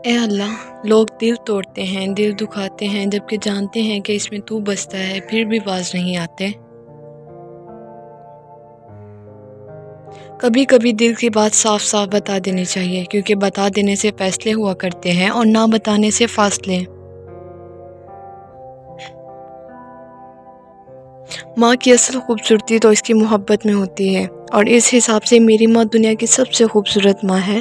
اے اللہ، لوگ دل توڑتے ہیں، دل دکھاتے ہیں، جبکہ جانتے ہیں کہ اس میں تو بستا ہے، پھر بھی باز نہیں آتے۔ کبھی کبھی دل کی بات صاف صاف بتا دینی چاہیے، کیونکہ بتا دینے سے فیصلے ہوا کرتے ہیں اور نہ بتانے سے فاصلے۔ ماں کی اصل خوبصورتی تو اس کی محبت میں ہوتی ہے، اور اس حساب سے میری ماں دنیا کی سب سے خوبصورت ماں ہے۔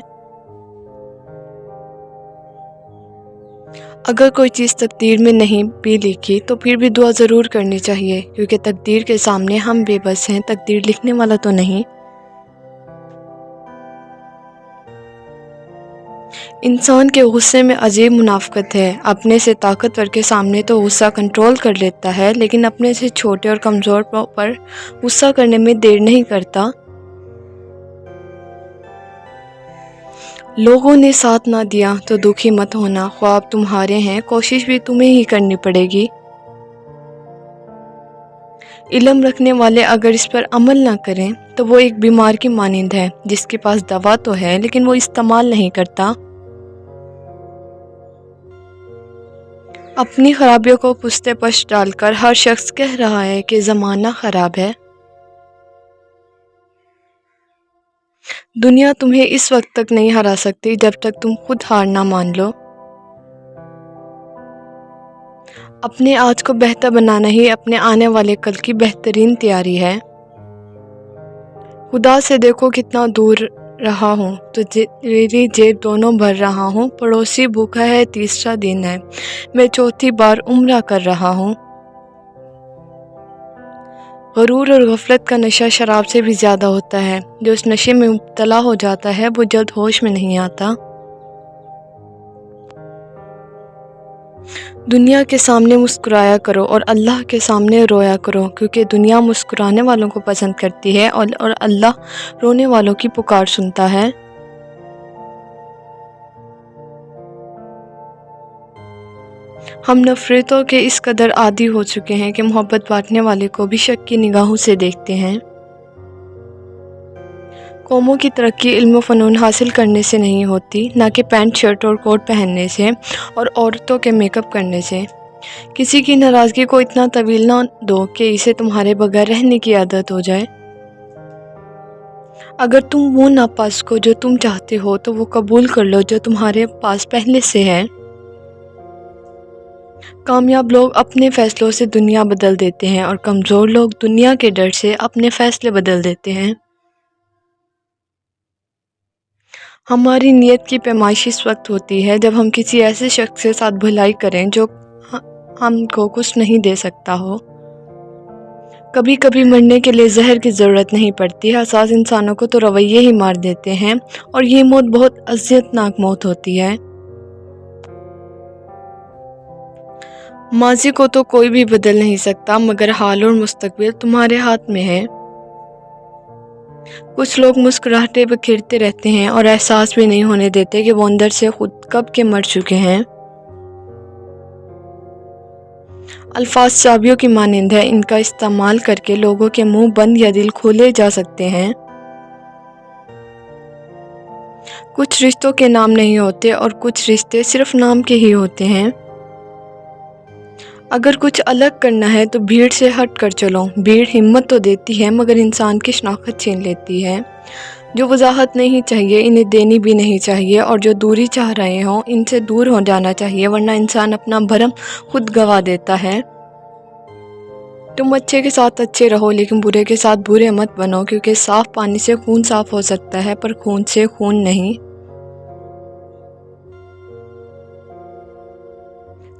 اگر کوئی چیز تقدیر میں نہیں بھی لکھی تو پھر بھی دعا ضرور کرنی چاہیے، کیونکہ تقدیر کے سامنے ہم بے بس ہیں، تقدیر لکھنے والا تو نہیں۔ انسان کے غصے میں عجیب منافقت ہے، اپنے سے طاقتور کے سامنے تو غصہ کنٹرول کر لیتا ہے، لیکن اپنے سے چھوٹے اور کمزور پر غصہ کرنے میں دیر نہیں کرتا۔ لوگوں نے ساتھ نہ دیا تو دکھی مت ہونا، خواب تمہارے ہیں، کوشش بھی تمہیں ہی کرنی پڑے گی۔ علم رکھنے والے اگر اس پر عمل نہ کریں تو وہ ایک بیمار کی مانند ہے، جس کے پاس دوا تو ہے لیکن وہ استعمال نہیں کرتا۔ اپنی خرابیوں کو پشت پش ڈال کر ہر شخص کہہ رہا ہے کہ زمانہ خراب ہے۔ دنیا تمہیں اس وقت تک نہیں ہرا سکتی جب تک تم خود ہار نہ مان لو۔ اپنے آج کو بہتر بنانا ہی اپنے آنے والے کل کی بہترین تیاری ہے۔ خدا سے دیکھو کتنا دور رہا ہوں، تو تیری جیب دونوں بھر رہا ہوں، پڑوسی بھوکا ہے تیسرا دن ہے، میں چوتھی بار عمرہ کر رہا ہوں۔ غرور اور غفلت کا نشہ شراب سے بھی زیادہ ہوتا ہے، جو اس نشے میں مبتلا ہو جاتا ہے وہ جلد ہوش میں نہیں آتا۔ دنیا کے سامنے مسکرایا کرو اور اللہ کے سامنے رویا کرو، کیونکہ دنیا مسکرانے والوں کو پسند کرتی ہے اور اللہ رونے والوں کی پکار سنتا ہے۔ ہم نفرتوں کے اس قدر عادی ہو چکے ہیں کہ محبت بانٹنے والے کو بھی شک کی نگاہوں سے دیکھتے ہیں۔ قوموں کی ترقی علم و فنون حاصل کرنے سے نہیں ہوتی، نہ کہ پینٹ شرٹ اور کوٹ پہننے سے اور عورتوں کے میک اپ کرنے سے۔ کسی کی ناراضگی کو اتنا طویل نہ دو کہ اسے تمہارے بغیر رہنے کی عادت ہو جائے۔ اگر تم وہ نہ پا سکو جو تم چاہتے ہو تو وہ قبول کر لو جو تمہارے پاس پہلے سے ہے۔ کامیاب لوگ اپنے فیصلوں سے دنیا بدل دیتے ہیں، اور کمزور لوگ دنیا کے ڈر سے اپنے فیصلے بدل دیتے ہیں۔ ہماری نیت کی پیمائش اس وقت ہوتی ہے جب ہم کسی ایسے شخص کے ساتھ بھلائی کریں جو ہم کو کچھ نہیں دے سکتا ہو۔ کبھی کبھی مرنے کے لیے زہر کی ضرورت نہیں پڑتی، حساس انسانوں کو تو رویے ہی مار دیتے ہیں، اور یہ موت بہت اذیت ناک موت ہوتی ہے۔ ماضی کو تو کوئی بھی بدل نہیں سکتا، مگر حال اور مستقبل تمہارے ہاتھ میں ہے۔ کچھ لوگ مسکراہٹیں بکھیرتے رہتے ہیں اور احساس بھی نہیں ہونے دیتے کہ وہ اندر سے خود کب کے مر چکے ہیں۔ الفاظ چابیوں کی مانند ہے، ان کا استعمال کر کے لوگوں کے منہ بند یا دل کھولے جا سکتے ہیں۔ کچھ رشتوں کے نام نہیں ہوتے اور کچھ رشتے صرف نام کے ہی ہوتے ہیں۔ اگر کچھ الگ کرنا ہے تو بھیڑ سے ہٹ کر چلو۔ بھیڑ ہمت تو دیتی ہے مگر انسان کی شناخت چھین لیتی ہے۔ جو وضاحت نہیں چاہیے انہیں دینی بھی نہیں چاہیے، اور جو دوری چاہ رہے ہوں ان سے دور ہو جانا چاہیے، ورنہ انسان اپنا بھرم خود گنوا دیتا ہے۔ تم اچھے کے ساتھ اچھے رہو لیکن برے کے ساتھ برے مت بنو، کیونکہ صاف پانی سے خون صاف ہو سکتا ہے پر خون سے خون نہیں۔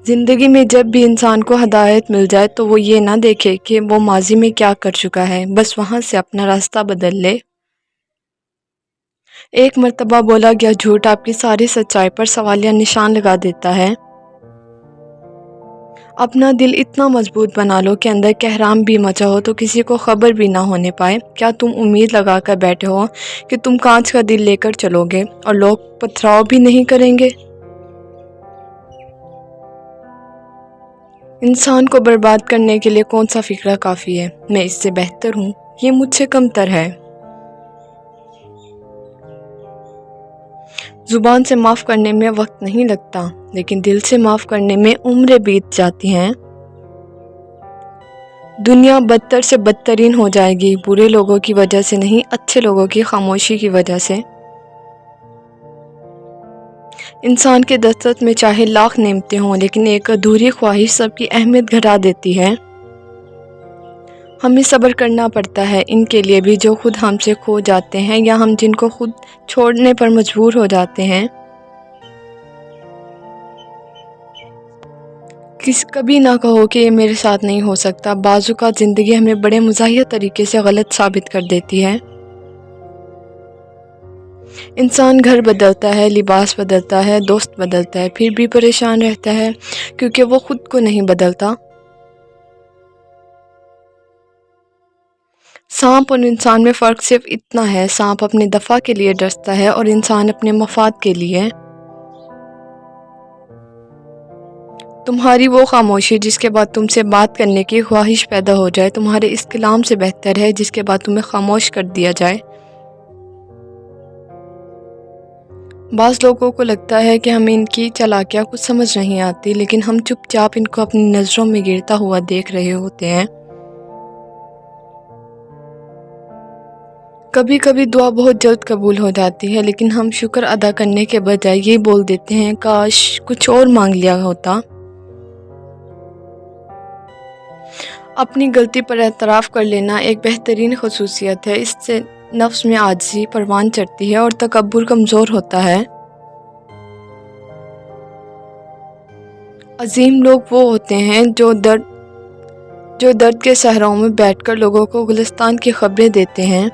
زندگی میں جب بھی انسان کو ہدایت مل جائے تو وہ یہ نہ دیکھے کہ وہ ماضی میں کیا کر چکا ہے، بس وہاں سے اپنا راستہ بدل لے۔ ایک مرتبہ بولا گیا جھوٹ آپ کی ساری سچائی پر سوالیہ نشان لگا دیتا ہے۔ اپنا دل اتنا مضبوط بنا لو کہ اندر کہرام بھی مچا ہو تو کسی کو خبر بھی نہ ہونے پائے۔ کیا تم امید لگا کر بیٹھے ہو کہ تم کانچ کا دل لے کر چلو گے اور لوگ پتھراؤ بھی نہیں کریں گے؟ انسان کو برباد کرنے کے لیے کون سا فکرہ کافی ہے؟ میں اس سے بہتر ہوں، یہ مجھ سے کم تر ہے۔ زبان سے معاف کرنے میں وقت نہیں لگتا، لیکن دل سے معاف کرنے میں عمریں بیت جاتی ہیں۔ دنیا بدتر سے بدترین ہو جائے گی، برے لوگوں کی وجہ سے نہیں، اچھے لوگوں کی خاموشی کی وجہ سے۔ انسان کے دسترس میں چاہے لاکھ نعمتیں ہوں، لیکن ایک ادھوری خواہش سب کی اہمیت گھٹا دیتی ہے۔ ہمیں صبر کرنا پڑتا ہے ان کے لیے بھی جو خود ہم سے کھو جاتے ہیں یا ہم جن کو خود چھوڑنے پر مجبور ہو جاتے ہیں۔ کبھی نہ کہو کہ یہ میرے ساتھ نہیں ہو سکتا۔ بعض اوقات زندگی ہمیں بڑے مزاحیہ طریقے سے غلط ثابت کر دیتی ہے۔ انسان گھر بدلتا ہے، لباس بدلتا ہے، دوست بدلتا ہے، پھر بھی پریشان رہتا ہے کیونکہ وہ خود کو نہیں بدلتا۔ سانپ اور انسان میں فرق صرف اتنا ہے، سانپ اپنے دفاع کے لیے ڈستا ہے اور انسان اپنے مفاد کے لیے۔ تمہاری وہ خاموشی جس کے بعد تم سے بات کرنے کی خواہش پیدا ہو جائے، تمہارے اس کلام سے بہتر ہے جس کے بعد تمہیں خاموش کر دیا جائے۔ بعض لوگوں کو لگتا ہے کہ ہمیں ان کی چالاکیاں کچھ سمجھ نہیں آتی، لیکن ہم چپ چاپ ان کو اپنی نظروں میں گرتا ہوا دیکھ رہے ہوتے ہیں۔ کبھی کبھی دعا بہت جلد قبول ہو جاتی ہے، لیکن ہم شکر ادا کرنے کے بجائے یہ بول دیتے ہیں کاش کچھ اور مانگ لیا ہوتا۔ اپنی غلطی پر اعتراف کر لینا ایک بہترین خصوصیت ہے، اس سے نفس میں عاجزی پروان چڑھتی ہے اور تکبر کمزور ہوتا ہے۔ عظیم لوگ وہ ہوتے ہیں جو درد کے صحراؤں میں بیٹھ کر لوگوں کو گلستان کی خبریں دیتے ہیں۔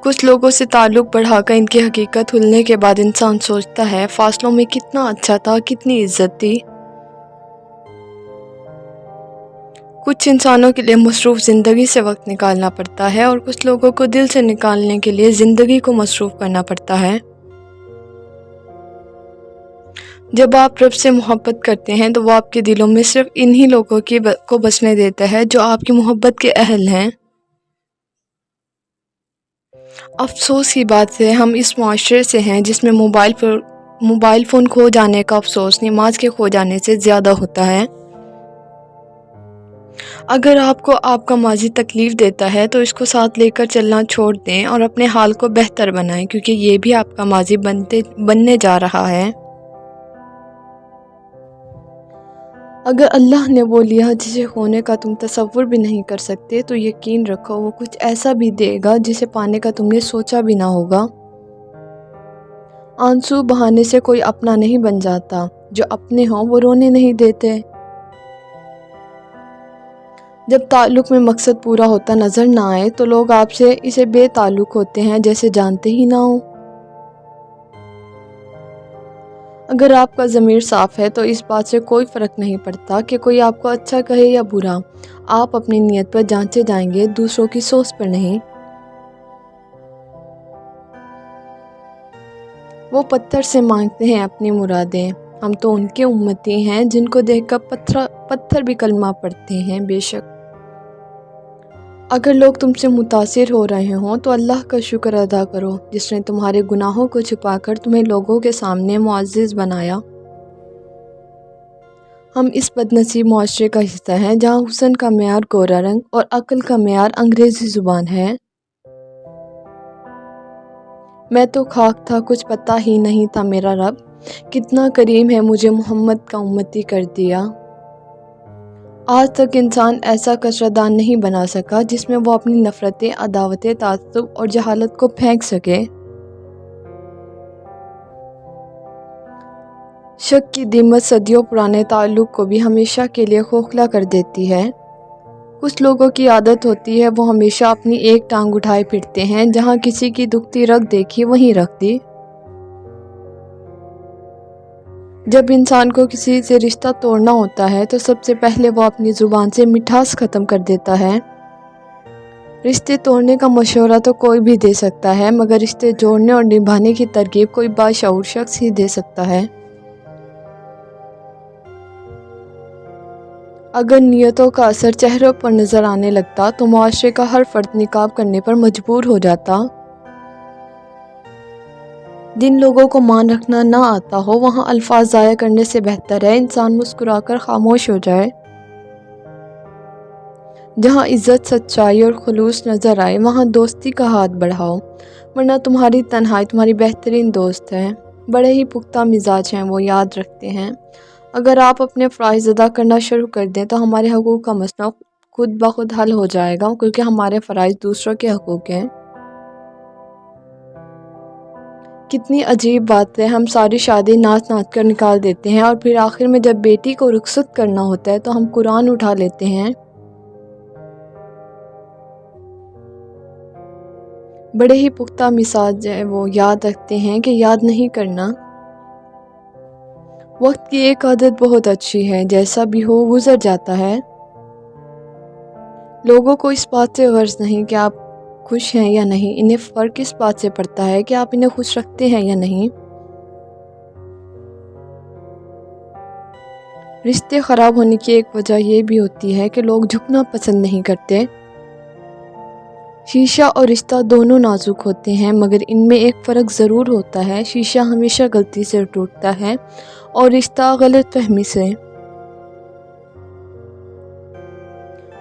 کچھ لوگوں سے تعلق بڑھا کر ان کی حقیقت کھلنے کے بعد انسان سوچتا ہے فاصلوں میں کتنا اچھا تھا، کتنی عزت تھی۔ کچھ انسانوں کے لیے مصروف زندگی سے وقت نکالنا پڑتا ہے اور کچھ لوگوں کو دل سے نکالنے کے لیے زندگی کو مصروف کرنا پڑتا ہے۔ جب آپ رب سے محبت کرتے ہیں تو وہ آپ کے دلوں میں صرف انہی لوگوں کو بسنے دیتا ہے جو آپ کی محبت کے اہل ہیں۔ افسوس کی بات ہے ہم اس معاشرے سے ہیں جس میں موبائل فون کھو جانے کا افسوس نماز کے کھو جانے سے زیادہ ہوتا ہے۔ اگر آپ کو آپ کا ماضی تکلیف دیتا ہے تو اس کو ساتھ لے کر چلنا چھوڑ دیں اور اپنے حال کو بہتر بنائیں، کیونکہ یہ بھی آپ کا ماضی بننے جا رہا ہے۔ اگر اللہ نے وہ لیا جسے کھونے کا تم تصور بھی نہیں کر سکتے تو یقین رکھو وہ کچھ ایسا بھی دے گا جسے پانے کا تم نے سوچا بھی نہ ہوگا۔ آنسو بہانے سے کوئی اپنا نہیں بن جاتا، جو اپنے ہوں وہ رونے نہیں دیتے۔ جب تعلق میں مقصد پورا ہوتا نظر نہ آئے تو لوگ آپ سے اسے بے تعلق ہوتے ہیں جیسے جانتے ہی نہ ہوں۔ اگر آپ کا ضمیر صاف ہے تو اس بات سے کوئی فرق نہیں پڑتا کہ کوئی آپ کو اچھا کہے یا برا، آپ اپنی نیت پر جانچے جائیں گے، دوسروں کی سوچ پر نہیں۔ وہ پتھر سے مانگتے ہیں اپنی مرادیں، ہم تو ان کے امتی ہیں جن کو دیکھ کر پتھر بھی کلمہ پڑھتے ہیں۔ بے شک اگر لوگ تم سے متاثر ہو رہے ہوں تو اللہ کا شکر ادا کرو جس نے تمہارے گناہوں کو چھپا کر تمہیں لوگوں کے سامنے معزز بنایا۔ ہم اس بدنصیب معاشرے کا حصہ ہیں جہاں حسن کا معیار گورا رنگ اور عقل کا معیار انگریزی زبان ہے۔ میں تو خاک تھا کچھ پتہ ہی نہیں تھا میرا رب، کتنا کریم ہے مجھے محمد کا امتی کر دیا۔ آج تک انسان ایسا کچرادان نہیں بنا سکا جس میں وہ اپنی نفرتیں، عداوتیں، تعصب اور جہالت کو پھینک سکے۔ شک کی دیمت صدیوں پرانے تعلق کو بھی ہمیشہ کے لیے کھوکھلا کر دیتی ہے۔ کچھ لوگوں کی عادت ہوتی ہے وہ ہمیشہ اپنی ایک ٹانگ اٹھائے پھرتے ہیں، جہاں کسی کی دکھتی رگ دیکھی وہیں رکھ دی۔ جب انسان کو کسی سے رشتہ توڑنا ہوتا ہے تو سب سے پہلے وہ اپنی زبان سے مٹھاس ختم کر دیتا ہے۔ رشتے توڑنے کا مشورہ تو کوئی بھی دے سکتا ہے، مگر رشتے جوڑنے اور نبھانے کی ترغیب کوئی باشعور شخص ہی دے سکتا ہے۔ اگر نیتوں کا اثر چہروں پر نظر آنے لگتا تو معاشرے کا ہر فرد نقاب کرنے پر مجبور ہو جاتا۔ جن لوگوں کو مان رکھنا نہ آتا ہو وہاں الفاظ ضائع کرنے سے بہتر ہے انسان مسکرا کر خاموش ہو جائے۔ جہاں عزت، سچائی اور خلوص نظر آئے وہاں دوستی کا ہاتھ بڑھاؤ، ورنہ تمہاری تنہائی تمہاری بہترین دوست ہے۔ بڑے ہی پختہ مزاج ہیں وہ، یاد رکھتے ہیں اگر آپ اپنے فرائض ادا کرنا شروع کر دیں تو ہمارے حقوق کا مسئلہ خود بخود حل ہو جائے گا، کیونکہ ہمارے فرائض دوسروں کے حقوق ہیں۔ کتنی عجیب بات ہے، ہم ساری شادی ناچ ناچ کر نکال دیتے ہیں اور پھر آخر میں جب بیٹی کو رخصت کرنا ہوتا ہے تو ہم قرآن اٹھا لیتے ہیں۔ بڑے ہی پختہ مزاج ہے وہ، یاد رکھتے ہیں کہ یاد نہیں کرنا۔ وقت کی ایک عادت بہت اچھی ہے، جیسا بھی ہو گزر جاتا ہے۔ لوگوں کو اس بات سے غرض نہیں کہ آپ خوش ہیں یا نہیں، انہیں فرق اس بات سے پڑتا ہے کہ آپ انہیں خوش رکھتے ہیں یا نہیں۔ رشتے خراب ہونے کی ایک وجہ یہ بھی ہوتی ہے کہ لوگ جھکنا پسند نہیں کرتے۔ شیشہ اور رشتہ دونوں نازک ہوتے ہیں، مگر ان میں ایک فرق ضرور ہوتا ہے، شیشہ ہمیشہ غلطی سے ٹوٹتا ہے اور رشتہ غلط فہمی سے۔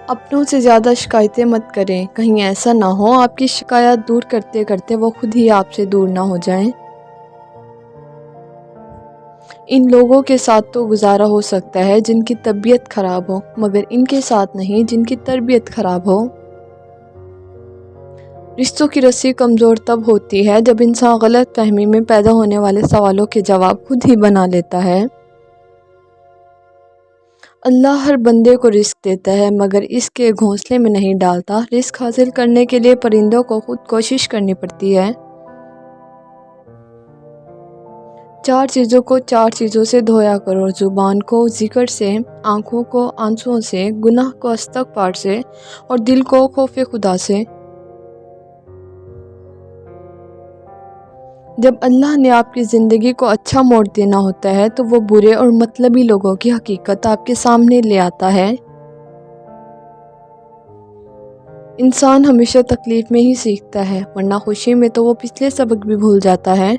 اپنوں سے زیادہ شکایتیں مت کریں، کہیں ایسا نہ ہو آپ کی شکایات دور کرتے کرتے وہ خود ہی آپ سے دور نہ ہو جائیں۔ ان لوگوں کے ساتھ تو گزارا ہو سکتا ہے جن کی طبیعت خراب ہو، مگر ان کے ساتھ نہیں جن کی تربیت خراب ہو۔ رشتوں کی رسی کمزور تب ہوتی ہے جب انسان غلط فہمی میں پیدا ہونے والے سوالوں کے جواب خود ہی بنا لیتا ہے۔ اللہ ہر بندے کو رزق دیتا ہے مگر اس کے گھونسلے میں نہیں ڈالتا۔ رزق حاصل کرنے کے لیے پرندوں کو خود کوشش کرنی پڑتی ہے۔ 4 چیزوں کو 4 چیزوں سے دھویا کرو، زبان کو ذکر سے، آنکھوں کو آنسوؤں سے، گناہ کو استغفار سے اور دل کو خوف خدا سے۔ جب اللہ نے آپ کی زندگی کو اچھا موڑ دینا ہوتا ہے تو وہ برے اور مطلبی لوگوں کی حقیقت آپ کے سامنے لے آتا ہے۔ انسان ہمیشہ تکلیف میں ہی سیکھتا ہے، ورنہ خوشی میں تو وہ پچھلے سبق بھی بھول جاتا ہے۔